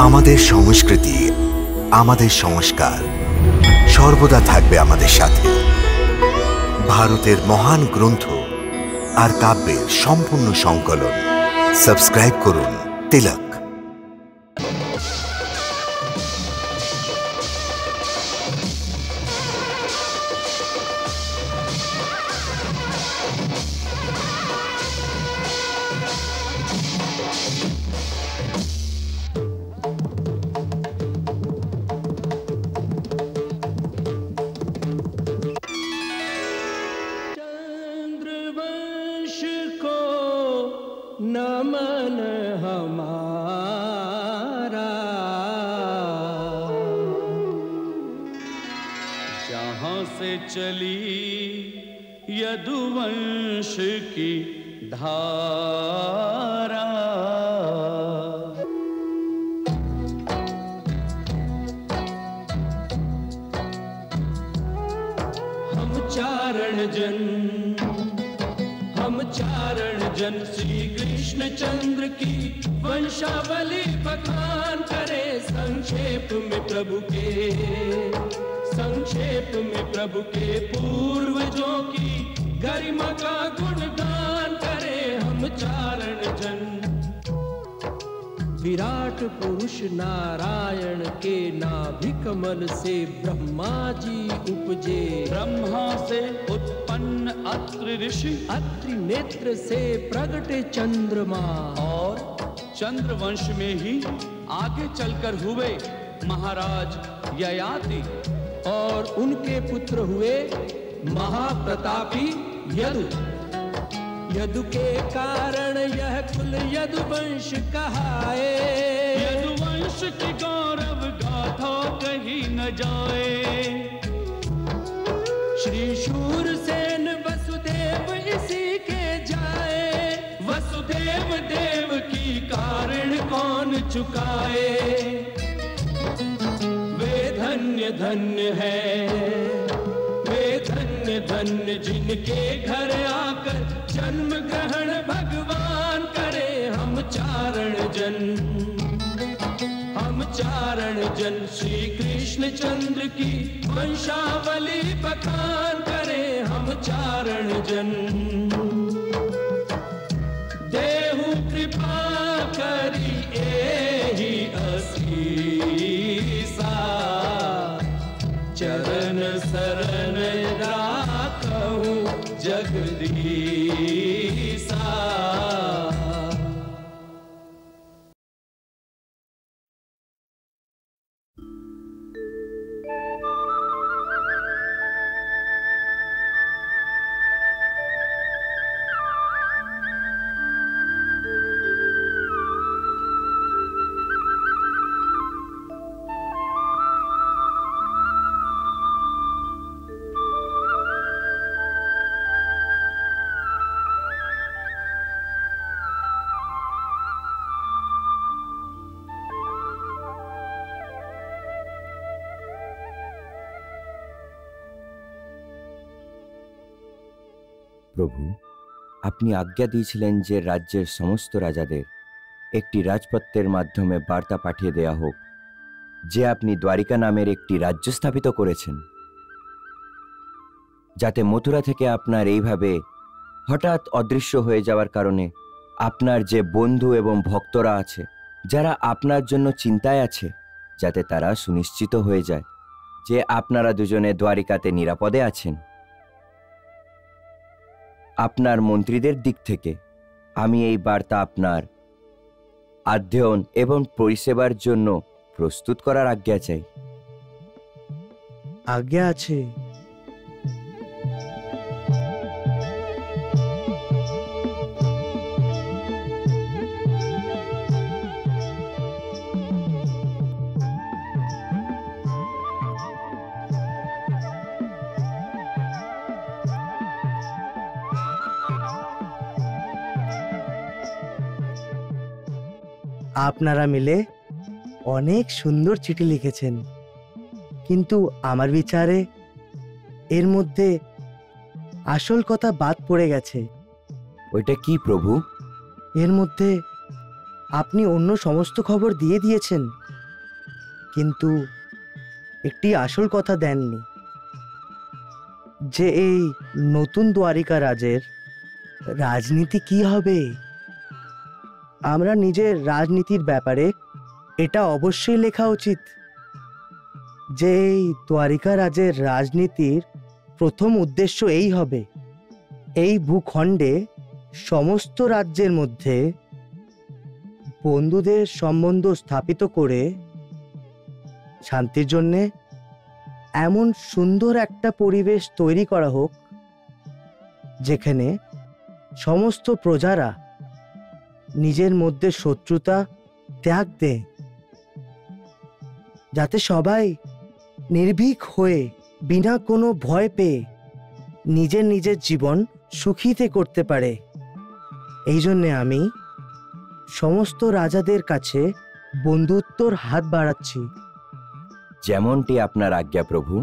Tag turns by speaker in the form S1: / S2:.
S1: আমাদের সংস্কৃতি, আমাদের সংস্কার সর্বদা থাকবে আমাদের সাথে। ভারতের মহান গ্রন্থ আর কাব্যের সম্পূর্ণ সংকলন। সাবস্ক্রাইব করুন তিলক।
S2: नमन हमारा, जहाँ से चली यदुवंश की धारा, हम चारण जन श्री कृष्ण चंद्र की वंशावली बखान करे। संक्षेप में प्रभु के पूर्वजों की गरिमा का गुणगान करे। हम चारण जन विराट पुरुष नारायण के नाभि कमल से ब्रह्मा जी उपजे। ब्रह्मा से उत्पन्न अत्रि ऋषि, अत्रि नेत्र से प्रगटे चंद्रमा, और चंद्रवंश में ही आगे चलकर हुए महाराज ययाति, और उनके पुत्र हुए महाप्रतापी यदु। यदु के कारण यह कुल यदुवंश कहाए। यदुवंश की गौरव गाथा कहीं न जाए। श्री शूरसेन वसुदेव इसी के जाए। वसुदेव देव की कारण कौन चुकाए। वे धन्य धन्य है, वे धन्य धन्य जिनके घर आकर जन्म ग्रहण भगवान करे। हम चारण जन श्री कृष्ण चंद्र की वंशावली बखान करे। हम चारण जन देहु कृपा करी एहि असीसा। चरण शरण राखहु जगदीसा।
S3: প্রভু, আপনি আজ্ঞা দিয়েছিলেন যে রাজ্যের সমস্ত রাজাদের একটি রাজপত্রের মাধ্যমে বার্তা পাঠিয়ে দেয়া হোক যে আপনি দ্বারিকা নামের একটি রাজ্য স্থাপিত করেছেন, যাতে মথুরা থেকে আপনার এইভাবে হঠাৎ অদৃশ্য হয়ে যাওয়ার কারণে আপনার যে বন্ধু এবং ভক্তরা আছে যারা আপনার জন্য চিন্তায় আছে, যাতে তারা সুনিশ্চিত হয়ে যায় যে আপনারা দুজনে দ্বারিকাতে নিরাপদে আছেন। আপনার মন্ত্রীদের দিক থেকে আমি এই বার্তা আপনার অধ্যয়ন এবং পরিষেবার জন্য প্রস্তুত করার আজ্ঞা চাই।
S4: আজ্ঞা আছে। আপনারা মিলে অনেক সুন্দর চিঠি লিখেছেন, কিন্তু আমার বিচারে এর মধ্যে আসল কথা বাদ পড়ে গেছে।
S3: ওইটা কি প্রভু?
S4: এর মধ্যে আপনি অন্য সমস্ত খবর দিয়ে দিয়েছেন, কিন্তু একটি আসল কথা দেননি, যে এই নতুন দ্বারিকা রাজের রাজনীতি কি হবে। আমরা নিজের রাজনীতির ব্যাপারে এটা অবশ্যই লেখা উচিত যে এই দ্বারিকা রাজের রাজনীতির প্রথম উদ্দেশ্য এই হবে, এই ভূখণ্ডে সমস্ত রাজ্যের মধ্যে বন্ধুদের সম্বন্ধ স্থাপিত করে শান্তির জন্যে এমন সুন্দর একটা পরিবেশ তৈরি করা হোক যেখানে সমস্ত প্রজারা নিজের মধ্যে শত্রুতা ত্যাগ দেয়, যাতে সবাই নির্ভীক হয়ে বিনা কোনো ভয় পেয়ে নিজের নিজের জীবন সুখীতে করতে পারে। এই জন্যে আমি সমস্ত রাজাদের কাছে বন্ধুত্বর হাত বাড়াচ্ছি।
S3: যেমনটি আপনার আজ্ঞা প্রভু।